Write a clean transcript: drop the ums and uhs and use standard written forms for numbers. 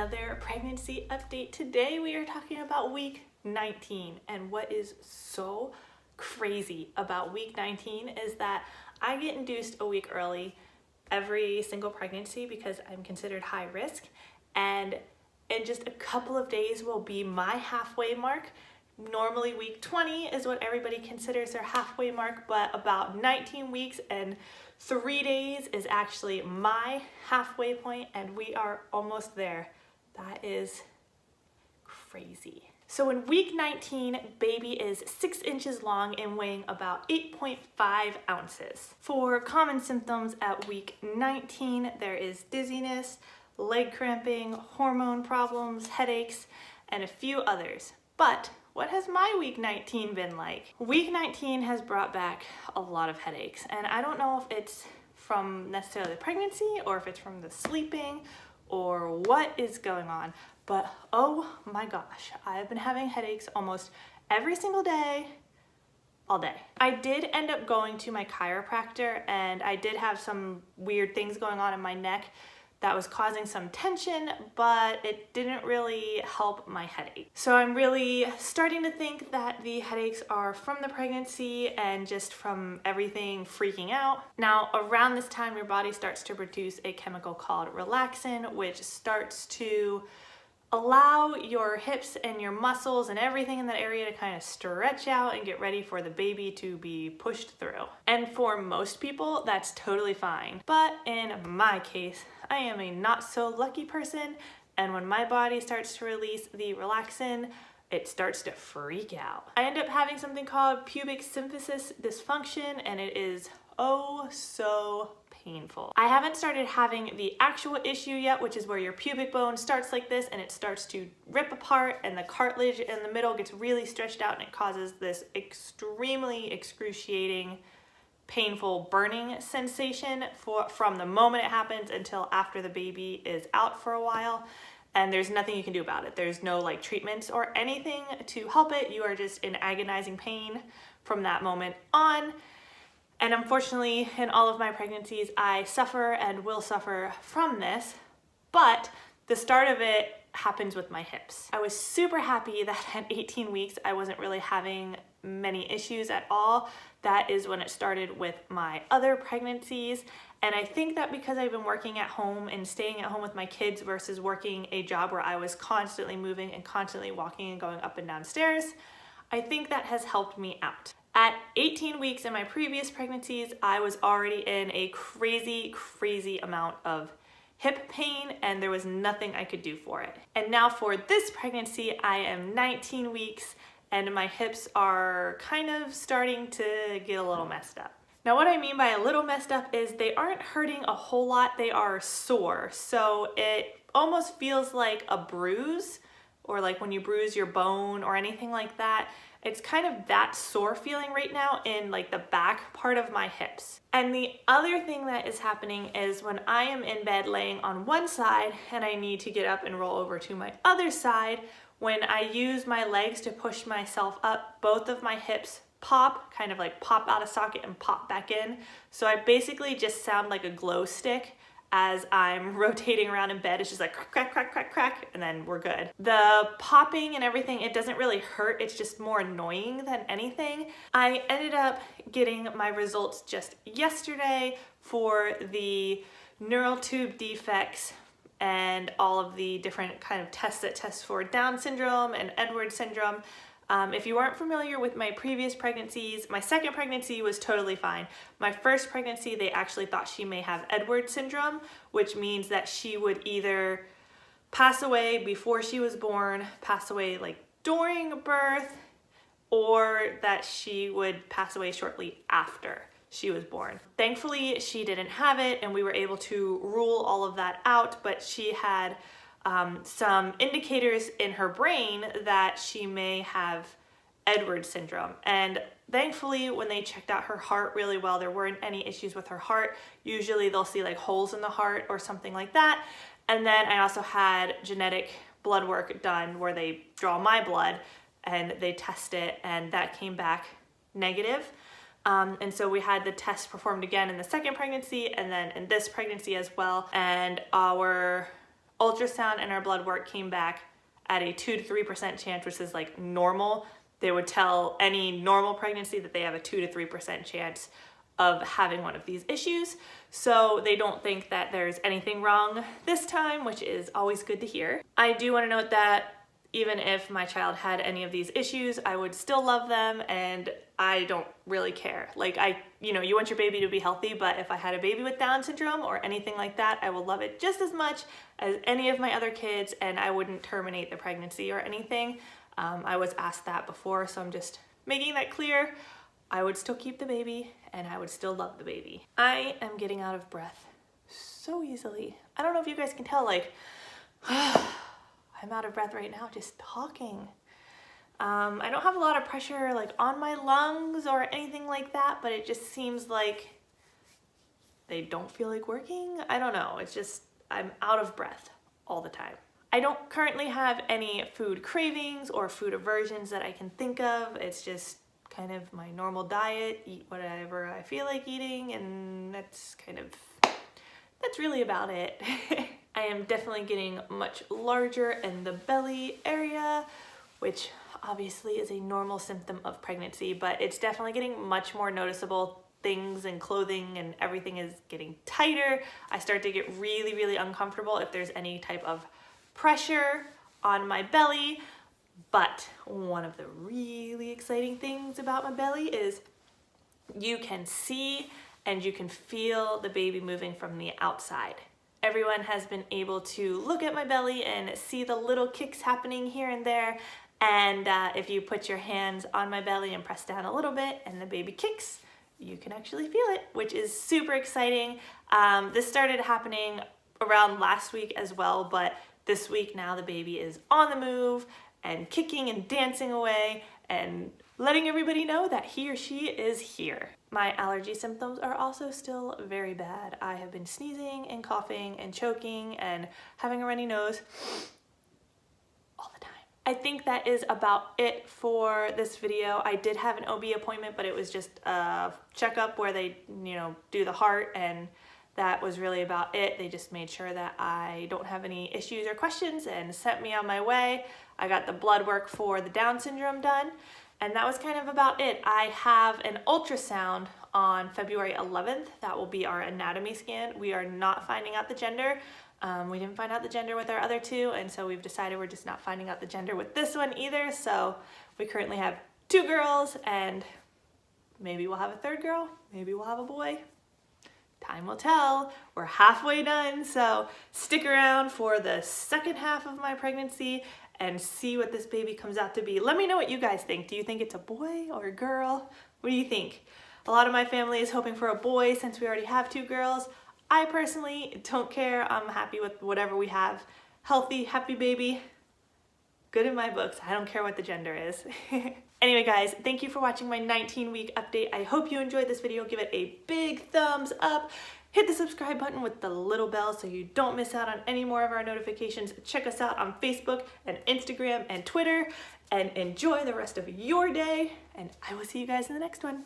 another pregnancy update. Today we are talking about week 19, and what is so crazy about week 19 is that I get induced a week early every single pregnancy because I'm considered high risk, and in just a couple of days will be my halfway mark. Normally week 20 is what everybody considers their halfway mark, but about 19 weeks and 3 days is actually my halfway point, and we are almost there. That is crazy. So in week 19, baby is 6 inches long and weighing about 8.5 ounces. For common symptoms at week 19, there is dizziness, leg cramping, hormone problems, headaches, and a few others. But what has my week 19 been like? Week 19 has brought back a lot of headaches, and I don't know if it's from necessarily the pregnancy or if it's from the sleeping or what is going on, but oh my gosh, I've been having headaches almost every single day, all day. I did end up going to my chiropractor, and I did have some weird things going on in my neck that was causing some tension, but it didn't really help my headache. So I'm really starting to think that the headaches are from the pregnancy and just from everything freaking out. Now, around this time, your body starts to produce a chemical called relaxin, which starts to allow your hips and your muscles and everything in that area to kind of stretch out and get ready for the baby to be pushed through. And for most people, that's totally fine. But in my case, I am a not so lucky person, and when my body starts to release the relaxin, it starts to freak out. I end up having something called pubic symphysis dysfunction, and it is oh so painful. I haven't started having the actual issue yet, which is where your pubic bone starts like this and it starts to rip apart, and the cartilage in the middle gets really stretched out, and it causes this extremely excruciating, painful burning sensation from the moment it happens until after the baby is out for a while. And there's nothing you can do about it. There's no like treatments or anything to help it. You are just in agonizing pain from that moment on. And unfortunately, in all of my pregnancies, I suffer and will suffer from this, but the start of it happens with my hips. I was super happy that at 18 weeks, I wasn't really having many issues at all. That is when it started with my other pregnancies. And I think that because I've been working at home and staying at home with my kids versus working a job where I was constantly moving and constantly walking and going up and down stairs, I think that has helped me out. At 18 weeks in my previous pregnancies, I was already in a crazy amount of hip pain, and there was nothing I could do for it. And now for this pregnancy, I am 19 weeks and my hips are kind of starting to get a little messed up. Now, what I mean by a little messed up is they aren't hurting a whole lot, they are sore. So it almost feels like a bruise, or like when you bruise your bone or anything like that. It's kind of that sore feeling right now in like the back part of my hips. And the other thing that is happening is when I am in bed laying on one side and I need to get up and roll over to my other side, when I use my legs to push myself up, both of my hips pop, kind of like pop out of socket and pop back in. So I basically just sound like a glow stick as I'm rotating around in bed. It's just like crack, crack, crack, crack, and then we're good. The popping and everything, it doesn't really hurt. It's just more annoying than anything. I ended up getting my results just yesterday for the neural tube defects and all of the different kind of tests that test for Down syndrome and Edwards syndrome. If you aren't familiar with my previous pregnancies, my second pregnancy was totally fine. My first pregnancy, they actually thought she may have Edwards syndrome, which means that she would either pass away before she was born, pass away like during birth, or that she would pass away shortly after she was born. Thankfully, she didn't have it, and we were able to rule all of that out, but she had some indicators in her brain that she may have Edwards syndrome. And thankfully, when they checked out her heart really well, there weren't any issues with her heart. Usually they'll see like holes in the heart or something like that. And then I also had genetic blood work done where they draw my blood and they test it, and that came back negative. And so we had the test performed again in the second pregnancy and then in this pregnancy as well. And our ultrasound and our blood work came back at a 2 to 3% chance, which is like normal. They would tell any normal pregnancy that they have a 2 to 3% chance of having one of these issues. So they don't think that there's anything wrong this time, which is always good to hear. I do want to note that even if my child had any of these issues, I would still love them and I don't really care. Like you want your baby to be healthy, but if I had a baby with Down syndrome or anything like that, I will love it just as much as any of my other kids, and I wouldn't terminate the pregnancy or anything. I was asked that before, so I'm just making that clear. I would still keep the baby and I would still love the baby. I am getting out of breath so easily. I don't know if you guys can tell, like, I'm out of breath right now just talking. I don't have a lot of pressure like on my lungs or anything like that, but it just seems like they don't feel like working. I don't know, it's just, I'm out of breath all the time. I don't currently have any food cravings or food aversions that I can think of. It's just kind of my normal diet, eat whatever I feel like eating, and that's really about it. I am definitely getting much larger in the belly area, which obviously is a normal symptom of pregnancy, but it's definitely getting much more noticeable. Things and clothing and everything is getting tighter. I start to get really, really uncomfortable if there's any type of pressure on my belly. But one of the really exciting things about my belly is you can see and you can feel the baby moving from the outside. Everyone has been able to look at my belly and see the little kicks happening here and there. And if you put your hands on my belly and press down a little bit and the baby kicks, you can actually feel it, which is super exciting. This started happening around last week as well, but this week now the baby is on the move and kicking and dancing away and letting everybody know that he or she is here. My allergy symptoms are also still very bad. I have been sneezing and coughing and choking and having a runny nose all the time. I think that is about it for this video. I did have an OB appointment, but it was just a checkup where they, do the heart, and that was really about it. They just made sure that I don't have any issues or questions and sent me on my way. I got the blood work for the Down syndrome done, and that was kind of about it. I have an ultrasound on February 11th. That will be our anatomy scan. We are not finding out the gender. We didn't find out the gender with our other two, and so we've decided we're just not finding out the gender with this one either. So we currently have 2 girls, and maybe we'll have a 3rd girl, maybe we'll have a boy. Time will tell. We're halfway done, so stick around for the second half of my pregnancy and see what this baby comes out to be. Let me know what you guys think. Do you think it's a boy or a girl? What do you think? A lot of my family is hoping for a boy since we already have 2 girls. I personally don't care. I'm happy with whatever we have. Healthy, happy baby. Good in my books. I don't care what the gender is. Anyway, guys, thank you for watching my 19-week update. I hope you enjoyed this video. Give it a big thumbs up. Hit the subscribe button with the little bell so you don't miss out on any more of our notifications. Check us out on Facebook and Instagram and Twitter, and enjoy the rest of your day. And I will see you guys in the next one.